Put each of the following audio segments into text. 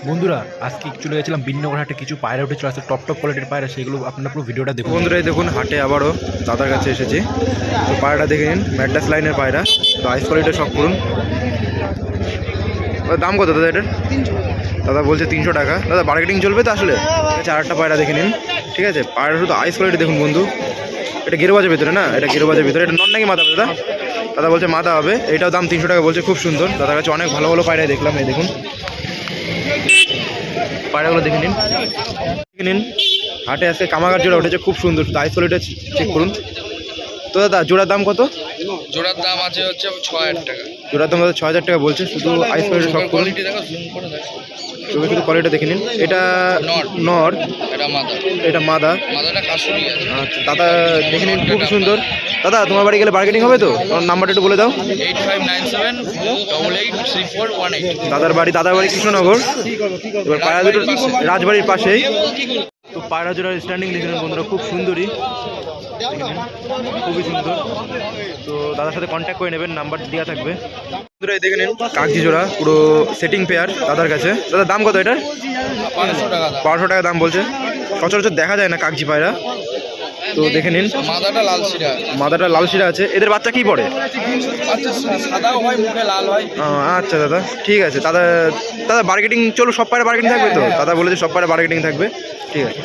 বন্ধুরা আজকে চলে গেছিলাম বিনগর হাটে, কিছু পায়রা উঠে চলে আসছে, টপ কোয়ালিটির পায়রা, সেগুলো আপনারা পুরো ভিডিওটা দেখুন। বন্ধুরা দেখুন হাটে আবারও দাদার কাছে এসেছি, তো পায়রাটা দেখে নিন, ম্যাড্রাস লাইনের পায়রা, তো আইস কোয়ালিটির সব করুন। দাম কত দাদা এটার? দাদা বলছে 300 টাকা। দাদা মার্কেটিং চলবে তো আসলে? চারটা পায়রা দেখে নিন, ঠিক আছে। পায়রা শুধু আইস কোয়ালিটি দেখুন বন্ধু, এটা গেরোবাজের ভিতরে না, এটা গেরোবাজের ভিতরে, এটা নন নাকি মাথা? দাদা দাদা বলছে মাথা হবে, এটাও দাম 300 টাকা বলছে, খুব সুন্দর। দাদার কাছে অনেক ভালো ভালো পায়রাই দেখলাম, এই দেখুন পায়রাগুলো দেখে নিন, দেখে নিন। হাটে আজকে কামাগার জোড়া উঠেছে, খুব সুন্দর, শুধু আইস কোয়ালিটি চেক করুন। তো দাদা জোড়ার দাম কত? জোড়ার দাম আছে হচ্ছে 6000 টাকা। জোড়ার দাম 6000 টাকা বলছে, শুধু আইস কোয়ালিটি সব করুন। কোয়ালিটি দেখো, জুম করে দেখো, চোখে শুধু কোয়ালিটি দেখে নিন। এটা নর, এটা মাদা, এটা মাদা। মাদাটা কাশুরি আছে। আচ্ছা দাদা দেখে নিন, খুব সুন্দর। দাদা তোমার বাড়ি গেলে বার্গেনিং হবে তো? তোমার নাম্বারটা একটু বলে দাও। 8597883418। দাদার বাড়ি কৃষ্ণনগর। এবার পায়রা দুটো রাজবাড়ির পাশেই। তো পায়রা জোড়ার স্ট্যান্ডিং দেখে নিন বন্ধুরা, খুব সুন্দরই, খুবই সুন্দর। তো দাদার সাথে কন্ট্যাক্ট করে নেবেন, নাম্বার দেওয়া থাকবে। বন্ধুরা দেখে নিন কাগজি জোড়া, পুরো সেটিং পেয়ার দাদার কাছে। দাদা দাম কত এটার? 500 টাকা। 500 টাকা দাম বলছে। সচরাচর দেখা যায় না কাগজি পায়রা, তো দেখে নিন। মাদাটা লাল শিরা, মাদাটা লাল শিরা আছে। এদের বাচ্চা কি পড়ে? আচ্ছা সাদাও হয়, মুখে লাল হয়। আচ্ছা দাদা ঠিক আছে। দাদা দাদা মার্কেটিং চলো, সব পায়রা মার্কেটিং থাকবে তো? দাদা বলেছে সব পায়রা মার্কেটিং থাকবে, ঠিক আছে।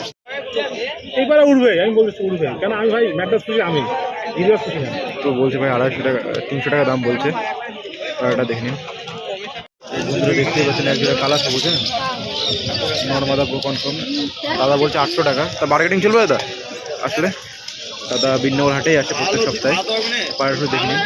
এইবারে উঠবে, আমি বলছি উঠবে, কেন আমি ভাই ম্যাড্রাস খুশি, আমি নির্বাস খুশি না। তো বলছে ভাই 250 টাকা 300 টাকা দাম বলছে। পায়রাটা দেখে নিন বন্ধুরা, দেখতেই পাচ্ছেন এক জায়গায় কালার সবুজ, হ্যাঁ নর্মাদা কনফার্ম। দাদা বলছে 800 টাকা। তা মার্কেটিং চলবে দাদা আসলে? দাদা বিনগর হাটেই আসে প্রত্যেক সপ্তাহে, পায়রা দেখে নিন।